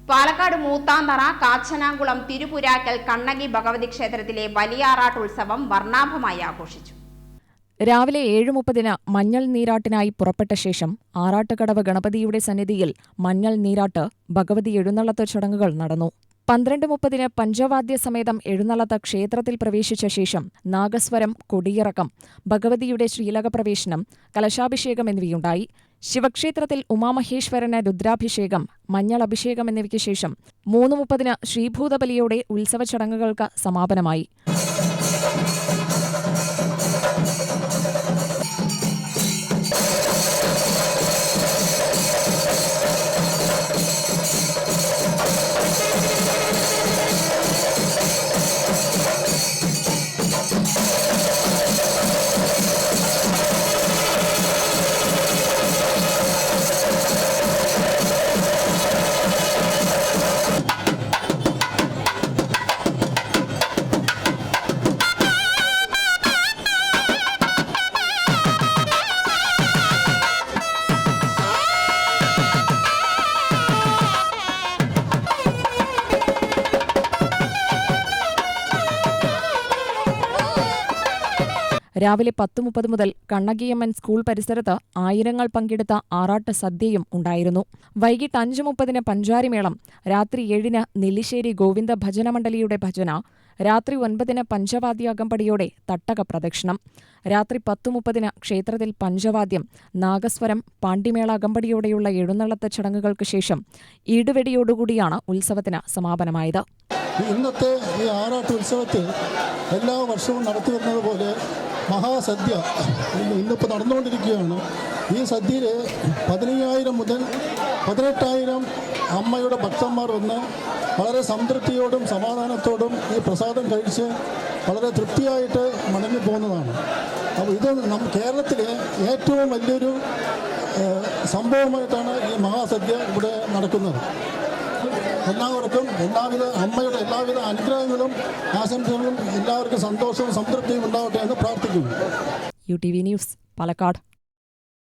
പാലക്കാട് മൂത്താന്തറ കാച്ചനാംകുളം തിരുപുരാക്കൽ കണ്ണകി ഭഗവതി ക്ഷേത്രത്തിലെ വലിയാറാട്ട് ഉത്സവം വർണ്ണാഭമായി ആഘോഷിച്ചു. രാവിലെ 7:30 മഞ്ഞൾ നീരാട്ടിനായി പുറപ്പെട്ട ശേഷം ആറാട്ടുകടവ് ഗണപതിയുടെ സന്നിധിയിൽ മഞ്ഞൾ നീരാട്ട് ഭഗവതി എഴുന്നള്ളത്ത് ചടങ്ങുകൾ നടന്നു. 12:30 പഞ്ചവാദ്യ സമേതം എഴുന്നള്ളത്ത് ക്ഷേത്രത്തിൽ പ്രവേശിച്ച ശേഷം നാഗസ്വരം, കൊടിയിറക്കം, ഭഗവതിയുടെ ശ്രീലകപ്രവേശനം, കലശാഭിഷേകം എന്നിവയുണ്ടായി. ശിവക്ഷേത്രത്തിൽ ഉമാമഹേശ്വരന് രുദ്രാഭിഷേകം, മഞ്ഞൾ അഭിഷേകം എന്നിവയ്ക്ക് ശേഷം 3:30 ശ്രീഭൂതബലിയോടെ ഉത്സവ ചടങ്ങുകൾക്ക് സമാപനമായി. രാവിലെ 10:30 മുതൽ കണ്ണകിയമ്മൻ സ്കൂൾ പരിസരത്ത് ആയിരങ്ങൾ പങ്കെടുത്ത ആറാട്ട് സദ്യയും ഉണ്ടായിരുന്നു. വൈകിട്ട് 5:30 പഞ്ചാരിമേളം, രാത്രി 7 നെല്ലിശ്ശേരി ഗോവിന്ദ ഭജനമണ്ഡലിയുടെ ഭജന, രാത്രി 9 പഞ്ചവാദ്യ അകമ്പടിയോടെ തട്ടക പ്രദക്ഷിണം, രാത്രി 10:30 ക്ഷേത്രത്തിൽ പഞ്ചവാദ്യം, നാഗസ്വരം, പാണ്ടിമേള അകമ്പടിയോടെയുള്ള എഴുന്നള്ളത്ത് ചടങ്ങുകൾക്ക് ശേഷം ഈടുവെടിയോടുകൂടിയാണ് ഉത്സവത്തിന് സമാപനമായത്. ഇന്നത്തെ ഈ ആറാട്ട് ഉത്സവത്തിൽ എല്ലാ വർഷവും നടത്തിവരുന്നത് പോലെ മഹാസദ്യ ഇന്നിപ്പോൾ നടന്നുകൊണ്ടിരിക്കുകയാണ്. ഈ സദ്യയിൽ 15,000 മുതൽ 18,000 അമ്മയുടെ ഭക്തന്മാർ വന്ന് വളരെ സംതൃപ്തിയോടും സമാധാനത്തോടും ഈ പ്രസാദം കഴിച്ച് വളരെ തൃപ്തിയായിട്ട് മടങ്ങി പോകുന്നതാണ്. അപ്പോൾ ഇത് കേരളത്തിലെ ഏറ്റവും വലിയൊരു സംഭവമായിട്ടാണ് ഈ മഹാസദ്യ ഇവിടെ നടക്കുന്നത്. എല്ലാവർക്കും അമ്മയുടെ എല്ലാവിധ അനുഗ്രഹങ്ങളും ആശംസകളും എല്ലാവർക്കും സന്തോഷവും സംതൃപ്തിയും ഉണ്ടാവട്ടെ എന്ന് പ്രാർത്ഥിക്കുന്നു. UTV news, Palakkad.